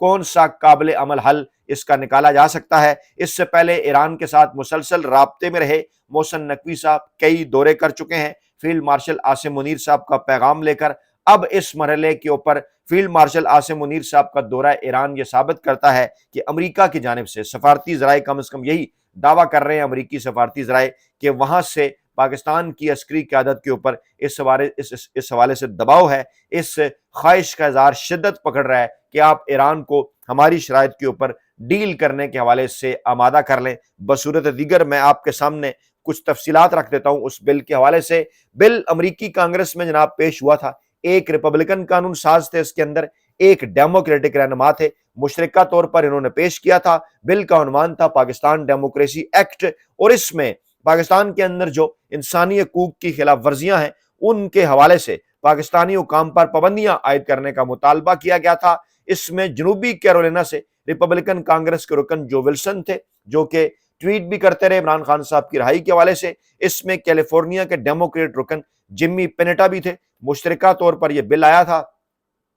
کون سا قابل عمل حل اس کا نکالا جا سکتا ہے۔ اس سے پہلے ایران کے ساتھ مسلسل رابطے میں رہے محسن نقوی صاحب کئی دورے کر چکے ہیں فیلڈ مارشل عاصم منیر صاحب کا پیغام لے کر۔ اب اس مرحلے کے اوپر فیلڈ مارشل عاصم منیر صاحب کا دورہ ایران یہ ثابت کرتا ہے کہ امریکہ کی جانب سے سفارتی ذرائع کم از کم یہی دعویٰ کر رہے ہیں امریکی سفارتی ذرائع کہ وہاں سے پاکستان کی عسکری قیادت کے اوپر اس حوالے سے دباؤ ہے، اس خواہش کا اظہار شدت پکڑ رہا ہے کہ آپ ایران کو ہماری شرائط کے اوپر ڈیل کرنے کے حوالے سے آمادہ کر لیں۔ بصورت دیگر میں آپ کے سامنے کچھ تفصیلات رکھ دیتا ہوں اس بل کے حوالے سے۔ بل امریکی کانگریس میں جناب پیش ہوا تھا، ایک ریپبلکن قانون ساز تھے اس کے اندر، ایک ڈیموکریٹک رہنما تھے، مشترکہ طور پر انہوں نے پیش کیا تھا۔ بل کا عنوان تھا پاکستان ڈیموکریسی ایکٹ، اور اس میں پاکستان کے اندر جو انسانی حقوق کی خلاف ورزیاں ہیں ان کے حوالے سے پاکستانی حکام پر پابندیاں عائد کرنے کا مطالبہ کیا گیا تھا۔ اس میں جنوبی کیرولینا سے ریپبلکن کانگریس کے رکن جو ولسن تھے، جو کہ ٹویٹ بھی کرتے رہے عمران خان صاحب کی رہائی کے حوالے سے۔ اس میں کیلیفورنیا کے ڈیموکریٹ رکن جمی پینیٹا بھی تھے۔ مشترکہ طور پر یہ بل آیا تھا۔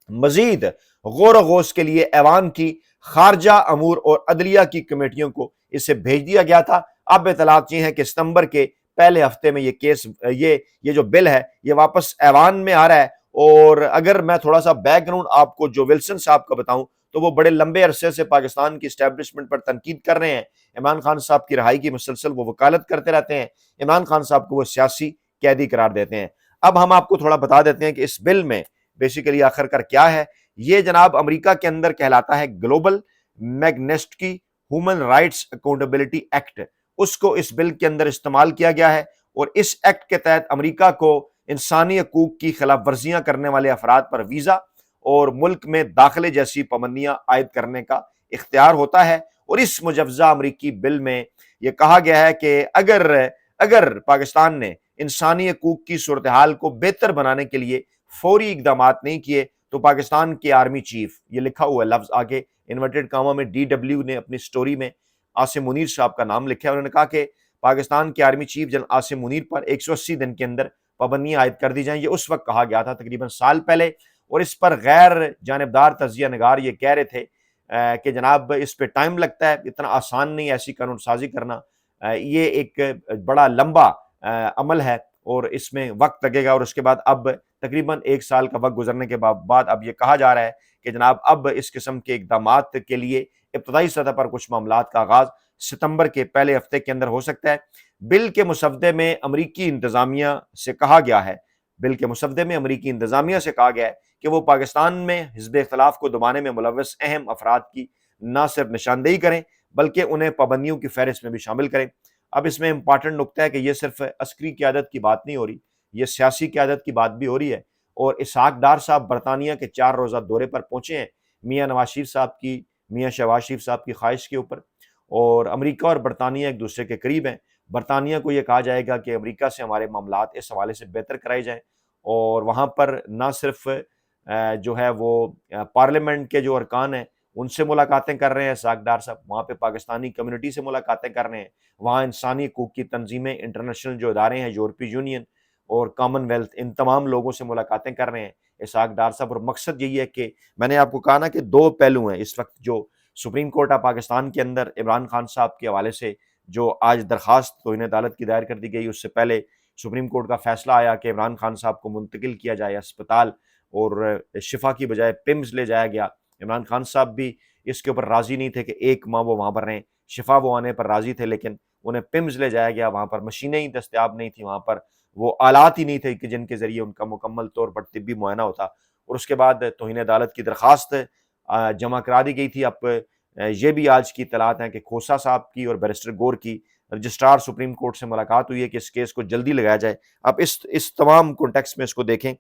مزید غور و خوض کے لیے ایوان کی خارجہ امور اور عدلیہ کی کمیٹیوں کو اسے بھیج دیا گیا تھا۔ اب اطلاعات یہ ہیں کہ ستمبر کے پہلے ہفتے میں یہ جو بل ہے یہ واپس ایوان میں آ رہا ہے۔ اور اگر میں تھوڑا سا بیک گراؤنڈ آپ کو جو ولسن صاحب کا بتاؤں تو وہ بڑے لمبے عرصے سے پاکستان کی اسٹیبلشمنٹ پر تنقید کر رہے ہیں۔ عمران خان صاحب کی رہائی کی مسلسل وہ وکالت کرتے رہتے ہیں، عمران خان صاحب کو وہ سیاسی قیدی قرار دیتے ہیں۔ اب ہم آپ کو تھوڑا بتا دیتے ہیں کہ اس بل میں بیسیکلی آخر کر کیا ہے۔ یہ جناب امریکہ کے اندر کہلاتا ہے global Magnitsky human rights accountability act, اس کو اس بل کے اندر استعمال کیا گیا ہے، اور اس ایکٹ کے تحت امریکہ کو انسانی حقوق کی خلاف ورزیاں کرنے والے افراد پر ویزا اور ملک میں داخلے جیسی پابندیاں عائد کرنے کا اختیار ہوتا ہے۔ اور اس مجوزہ امریکی بل میں یہ کہا گیا ہے کہ اگر پاکستان نے انسانی حقوق کی صورتحال کو بہتر بنانے کے لیے فوری اقدامات نہیں کیے تو پاکستان کے آرمی چیف، یہ لکھا ہوا ہے لفظ آگے انورٹڈ کاما میں DW نے اپنی سٹوری میں عاصم منیر صاحب کا نام لکھا ہے، انہوں نے کہا کہ پاکستان کے army chief general Asim Munir پر 180 دن کے اندر پابندیاں عائد کر دی جائیں۔ یہ اس وقت کہا گیا تھا تقریباً سال پہلے، اور اس پر غیر جانبدار تجزیہ نگار یہ کہہ رہے تھے کہ جناب اس پہ ٹائم لگتا ہے، اتنا آسان نہیں ایسی قانون سازی کرنا، یہ ایک بڑا لمبا عمل ہے اور اس میں وقت لگے گا۔ اور اس کے بعد اب تقریباً 1 سال کا وقت گزرنے کے بعد اب یہ کہا جا رہا ہے کہ جناب اب اس قسم کے اقدامات کے لیے ابتدائی سطح پر کچھ معاملات کا آغاز ستمبر کے پہلے ہفتے کے اندر ہو سکتا ہے۔ بل کے مسودے میں امریکی انتظامیہ سے کہا گیا ہے کہ وہ پاکستان میں حزب اختلاف کو دبانے میں ملوث اہم افراد کی نہ صرف نشاندہی کریں بلکہ انہیں پابندیوں کی فہرست میں بھی شامل کریں۔ اب اس میں امپارٹنٹ نکتہ ہے کہ یہ صرف عسکری قیادت کی بات نہیں ہو رہی، یہ سیاسی قیادت کی بات بھی ہو رہی ہے۔ اور اسحاق ڈار صاحب برطانیہ کے 4 روزہ دورے پر پہنچے ہیں میاں شہباز شریف صاحب کی خواہش کے اوپر، اور امریکہ اور برطانیہ ایک دوسرے کے قریب ہیں۔ برطانیہ کو یہ کہا جائے گا کہ امریکہ سے ہمارے معاملات اس حوالے سے بہتر کرائے جائیں، اور وہاں پر نہ صرف جو ہے وہ پارلیمنٹ کے جو ارکان ہیں ان سے ملاقاتیں کر رہے ہیں اسحاق ڈار صاحب، وہاں پہ پاکستانی کمیونٹی سے ملاقاتیں کر رہے ہیں، وہاں انسانی حقوق کی تنظیمیں، انٹرنیشنل جو ادارے ہیں، یورپی یونین اور کامن ویلتھ، ان تمام لوگوں سے ملاقاتیں کر رہے ہیں اسحاق ڈار صاحب۔ اور مقصد یہی ہے کہ میں نے آپ کو کہا نا کہ 2 پہلو ہیں اس وقت جو سپریم کورٹ آف پاکستان کے اندر عمران خان صاحب کے حوالے سے جو آج درخواست توہین عدالت کی دائر کر دی گئی، اس سے پہلے سپریم کورٹ کا فیصلہ آیا کہ عمران خان صاحب کو منتقل کیا جائے اسپتال، اور شفا کی بجائے پمز لے جایا گیا۔ عمران خان صاحب بھی اس کے اوپر راضی نہیں تھے کہ 1 ماہ وہ وہاں پر رہیں، شفا وہ آنے پر راضی تھے، لیکن انہیں پمز لے جایا گیا، وہاں پر مشینیں ہی دستیاب نہیں تھیں، وہاں پر وہ آلات ہی نہیں تھے کہ جن کے ذریعے ان کا مکمل طور پر طبی معائنہ ہوتا۔ اور اس کے بعد توہین عدالت کی درخواست جمع کرا دی گئی تھی۔ اب یہ بھی آج کی اطلاعات ہیں کہ کھوسا صاحب کی اور بیرسٹر گور کی رجسٹرار سپریم کورٹ سے ملاقات ہوئی ہے کہ اس کیس کو جلدی لگایا جائے۔ اب اس تمام کانٹیکسٹ میں اس کو دیکھیں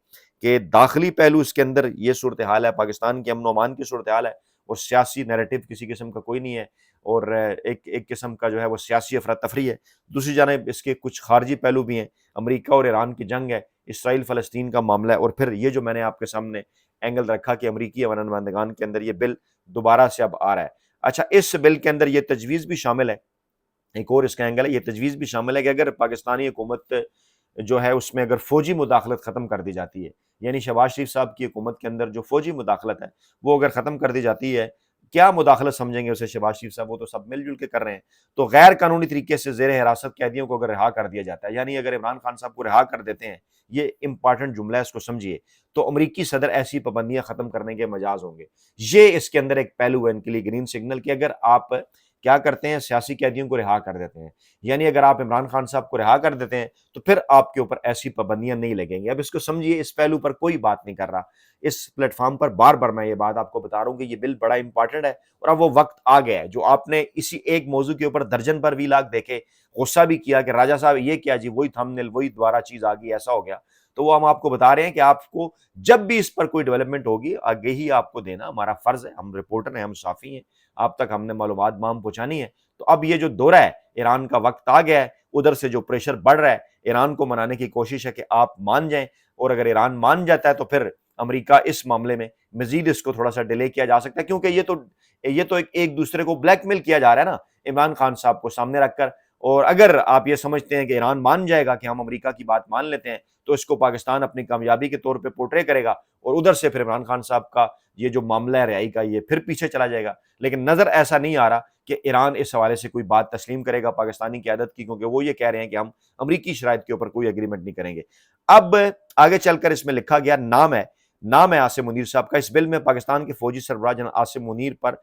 کہ داخلی پہلو اس کے اندر یہ صورتحال ہے، پاکستان کے امن و امان کی صورتحال ہے، اور سیاسی نیریٹو کسی قسم کا کوئی نہیں ہے، اور ایک قسم کا جو ہے وہ سیاسی افراتفری ہے۔ دوسری جانب اس کے کچھ خارجی پہلو بھی ہیں، امریکہ اور ایران کی جنگ ہے، اسرائیل فلسطین کا معاملہ ہے، اور پھر یہ جو میں نے آپ کے سامنے اینگل رکھا کہ امریکی نمائندگان کے اندر یہ بل دوبارہ سے اب آ رہا ہے۔ اچھا، اس بل کے اندر یہ تجویز بھی شامل ہے، ایک اور اس کا اینگل ہے، یہ تجویز بھی شامل ہے کہ اگر پاکستانی حکومت جو ہے اس میں اگر فوجی مداخلت ختم کر دی جاتی ہے، یعنی شہباز شریف صاحب کی حکومت کے اندر جو فوجی مداخلت ہے وہ اگر ختم کر دی جاتی ہے کیا مداخلت سمجھیں گے اسے شہباز شریف صاحب؟ وہ تو سب مل جل کے کر رہے ہیں. تو غیر قانونی طریقے سے زیر حراست قیدیوں کو اگر رہا کر دیا جاتا ہے، یعنی اگر عمران خان صاحب کو رہا کر دیتے ہیں، یہ امپارٹنٹ جملہ ہے، اس کو سمجھیے، تو امریکی صدر ایسی پابندیاں ختم کرنے کے مجاز ہوں گے. یہ اس کے اندر ایک پہلو ہے ان کے لیے گرین سگنل، کہ اگر آپ کیا کرتے ہیں، سیاسی قیدیوں کو رہا کر دیتے ہیں، یعنی اگر آپ عمران خان صاحب کو رہا کر دیتے ہیں تو پھر آپ کے اوپر ایسی پابندیاں نہیں لگیں گی. اب اس کو سمجھیے، اس پہلو پر کوئی بات نہیں کر رہا. اس پلیٹ فارم پر بار بار میں یہ بات آپ کو بتا رہا ہوں کہ یہ بل بڑا امپارٹنٹ ہے، اور اب وہ وقت آ گیا ہے جو آپ نے اسی ایک موضوع کے اوپر درجن پر ویلاگ دیکھے، غصہ بھی کیا کہ راجہ صاحب یہ کیا جی، وہی تھم نیل، وہی دوبارہ چیز آ گئی، ایسا ہو گیا. تو وہ ہم آپ کو بتا رہے ہیں کہ آپ کو جب بھی اس پر کوئی ڈیولپمنٹ ہوگی آگے ہی آپ کو دینا ہمارا فرض ہے. ہم رپورٹر ہیں، ہم صحافی ہیں، آپ تک ہم نے معلومات مام پہنچانی ہے. تو اب یہ جو دورہ ہے ایران کا، وقت آ گیا ہے. ادھر سے جو پریشر بڑھ رہا ہے، ایران کو منانے کی کوشش ہے کہ آپ مان جائیں، اور اگر ایران مان جاتا ہے تو پھر امریکہ اس معاملے میں مزید اس کو تھوڑا سا ڈیلے کیا جا سکتا ہے، کیونکہ یہ تو ایک دوسرے کو بلیک میل کیا جا رہا ہے نا عمران خان صاحب کو سامنے رکھ کر. اور اگر آپ یہ سمجھتے ہیں کہ ایران مان جائے گا کہ ہم امریکہ کی بات مان لیتے ہیں، تو اس کو پاکستان اپنی کامیابی کے طور پہ پورٹرے کرے گا، اور ادھر سے پھر عمران خان صاحب کا یہ جو معاملہ ہے رہائی کا، یہ پھر پیچھے چلا جائے گا. لیکن نظر ایسا نہیں آ رہا کہ ایران اس حوالے سے کوئی بات تسلیم کرے گا پاکستانی قیادت کی، کیونکہ وہ یہ کہہ رہے ہیں کہ ہم امریکی شرائط کے اوپر کوئی اگریمنٹ نہیں کریں گے. اب آگے چل کر اس میں لکھا گیا، نام ہے عاصم منیر صاحب کا. اس بل میں پاکستان کے فوجی سربراہ جنرل عاصم منیر پر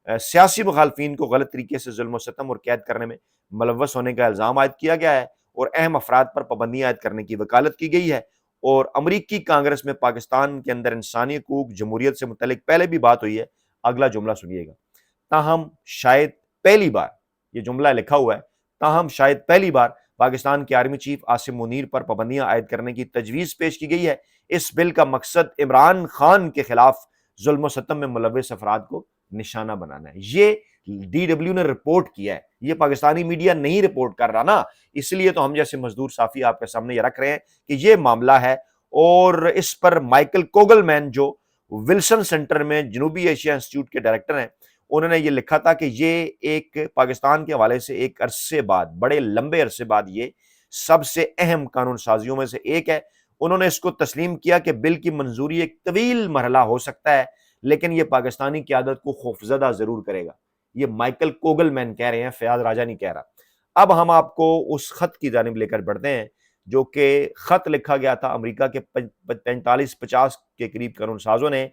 سیاسی مخالفین کو غلط طریقے سے ظلم و ستم اور قید کرنے میں ملوث ہونے کا الزام عائد کیا گیا ہے، اور اہم افراد پر پابندیاں عائد کرنے کی وکالت کی گئی ہے. اور امریکی کانگریس میں پاکستان کے اندر انسانی حقوق جمہوریت سے متعلق پہلے بھی بات ہوئی ہے. اگلا جملہ سنیے گا، تاہم شاید پہلی بار، یہ جملہ لکھا ہوا ہے، تاہم شاید پہلی بار پاکستان کے آرمی چیف عاصم منیر پر پابندیاں عائد کرنے کی تجویز پیش کی گئی ہے. اس بل کا مقصد عمران خان کے خلاف ظلم و ستم میں ملوث افراد کو نشانہ بنانا ہے. یہ ڈی ڈبلیو نے رپورٹ کیا ہے، یہ پاکستانی میڈیا نہیں رپورٹ کر رہا نا، اس لیے تو ہم جیسے مزدور صحافی آپ کے سامنے یہ رکھ رہے ہیں کہ یہ معاملہ ہے. اور اس پر مائیکل کوگل مین جو ولسن سینٹر میں جنوبی ایشیا انسٹیٹیوٹ کے ڈائریکٹر ہیں، انہوں نے یہ لکھا تھا کہ یہ ایک پاکستان کے حوالے سے ایک عرصے بعد، بڑے لمبے عرصے بعد، یہ سب سے اہم قانون سازیوں میں سے ایک ہے. انہوں نے اس کو تسلیم کیا کہ بل کی منظوری ایک طویل مرحلہ ہو سکتا ہے، لیکن یہ پاکستانی قیادت کو خوفزدہ ضرور کرے گا. یہ مائیکل کوگل مین کہہ رہے ہیں، فیاض راجہ نہیں کہہ رہا. اب ہم آپ کو اس خط کی جانب لے کر بڑھتے ہیں، جو کہ خط لکھا گیا تھا امریکہ کے 45-50 کے قریب قانون سازوں نے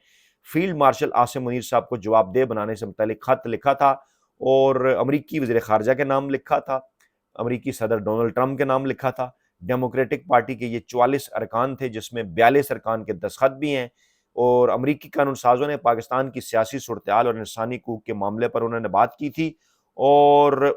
فیلڈ مارشل عاصم منیر صاحب کو جواب دہ بنانے سے متعلق خط لکھا تھا، اور امریکی وزیر خارجہ کے نام لکھا تھا، امریکی صدر ڈونلڈ ٹرمپ کے نام لکھا تھا. ڈیموکریٹک پارٹی کے یہ 44 ارکان تھے، جس میں 42 ارکان کے دستخط بھی ہیں. اور امریکی قانون سازوں نے پاکستان کی سیاسی صورتحال اور انسانی حقوق کے معاملے پر انہوں نے بات کی تھی، اور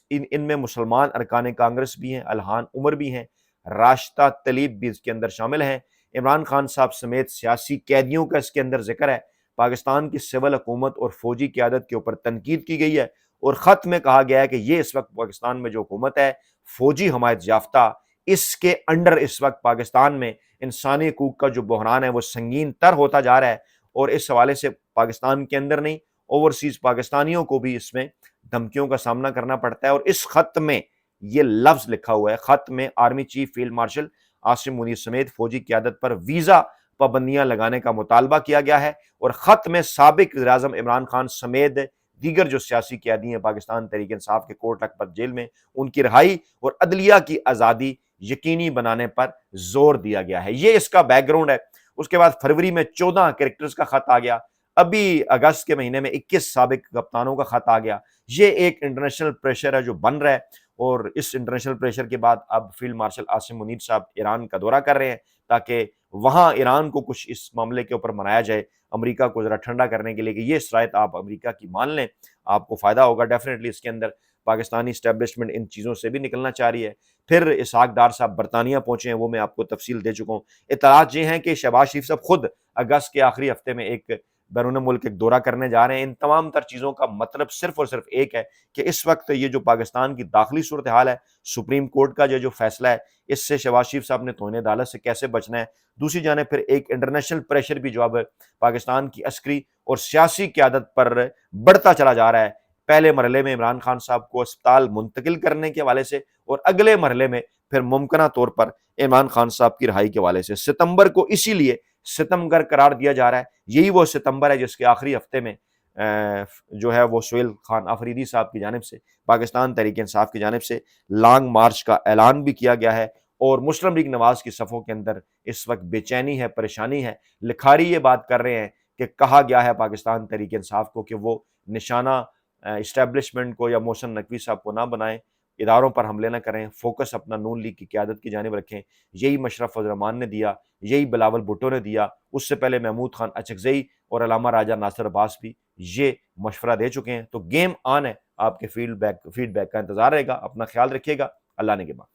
ان میں مسلمان ارکان کانگریس بھی ہیں، الہان عمر بھی ہیں، راشدہ طلیب بھی اس کے اندر شامل ہیں. عمران خان صاحب سمیت سیاسی قیدیوں کا اس کے اندر ذکر ہے. پاکستان کی سول حکومت اور فوجی قیادت کے اوپر تنقید کی گئی ہے، اور خط میں کہا گیا ہے کہ یہ اس وقت پاکستان میں جو حکومت ہے فوجی حمایت یافتہ، اس کے انڈر اس وقت پاکستان میں انسانی حقوق کا جو بحران ہے وہ سنگین تر ہوتا جا رہا ہے. اور اس حوالے سے پاکستان کے اندر نہیں، اوورسیز پاکستانیوں کو بھی اس میں دھمکیوں کا سامنا کرنا پڑتا ہے. اور اس خط میں یہ لفظ لکھا ہوا ہے، خط میں army chief field marshal Asim Munir سمیت فوجی قیادت پر ویزا پابندیاں لگانے کا مطالبہ کیا گیا ہے. اور خط میں سابق وزیر اعظم عمران خان سمیت دیگر جو سیاسی قیادی ہیں پاکستان تحریک انصاف کے کوٹ لکھپت جیل میں، ان کی رہائی اور عدلیہ کی آزادی یقینی بنانے پر زور دیا گیا ہے. یہ اس کا بیک گراؤنڈ ہے. اس کے بعد فروری میں 14 کریکٹرز کا خط آ گیا. ابھی اگست کے مہینے میں 21 سابق کپتانوں کا خط آ گیا. یہ ایک انٹرنیشنل پریشر ہے جو بن رہا ہے، اور اس انٹرنیشنل پریشر کے بعد اب فیلڈ مارشل عاصم منیر صاحب ایران کا دورہ کر رہے ہیں، تاکہ وہاں ایران کو کچھ اس معاملے کے اوپر منایا جائے، امریکہ کو ذرا ٹھنڈا کرنے کے لیے کہ یہ شرائط آپ امریکہ کی مان لیں، آپ کو فائدہ ہوگا. ڈیفینیٹلی اس کے اندر پاکستانی اسٹیبلشمنٹ ان چیزوں سے بھی نکلنا چاہ رہی ہے. پھر اسحاق ڈار صاحب برطانیہ پہنچے ہیں، وہ میں آپ کو تفصیل دے چکا ہوں. اطلاعات یہ ہیں کہ شہباز شریف صاحب خود اگست کے آخری ہفتے میں ایک بیرون ملک ایک دورہ کرنے جا رہے ہیں. ان تمام تر چیزوں کا مطلب صرف اور صرف ایک ہے کہ اس وقت یہ جو پاکستان کی داخلی صورتحال ہے، سپریم کورٹ کا جو فیصلہ ہے، اس سے شہباز شریف صاحب نے توہین عدالت سے کیسے بچنا ہے. دوسری جانب پھر ایک انٹرنیشنل پریشر بھی جو اب پاکستان کی عسکری اور سیاسی قیادت پر بڑھتا چلا جا رہا ہے. پہلے مرحلے میں عمران خان صاحب کو اسپتال منتقل کرنے کے حوالے سے، اور اگلے مرحلے میں پھر ممکنہ طور پر عمران خان صاحب کی رہائی کے حوالے سے. ستمبر کو اسی لیے ستمگر قرار دیا جا رہا ہے. یہی وہ ستمبر ہے جس کے آخری ہفتے میں جو ہے وہ سہیل خان آفریدی صاحب کی جانب سے، پاکستان تحریک انصاف کی جانب سے لانگ مارچ کا اعلان بھی کیا گیا ہے، اور مسلم لیگ نواز کی صفوں کے اندر اس وقت بے چینی ہے، پریشانی ہے۔ لکھاری یہ بات کر رہے ہیں کہ کہا گیا ہے پاکستان تحریک انصاف کو کہ وہ نشانہ اسٹیبلشمنٹ کو یا محسن نقوی صاحب کو نہ بنائیں، اداروں پر حملے نہ کریں، فوکس اپنا نون لیگ کی قیادت کی جانب رکھیں۔ یہی مشرف فضل الرحمان نے دیا، یہی بلاول بھٹو نے دیا، اس سے پہلے محمود خان اچکزئی اور علامہ راجہ ناصر عباس بھی یہ مشورہ دے چکے ہیں۔ تو گیم آن ہے، آپ کے فیڈ بیک کا انتظار رہے گا۔ اپنا خیال رکھیے گا، اللہ نے کے بعد۔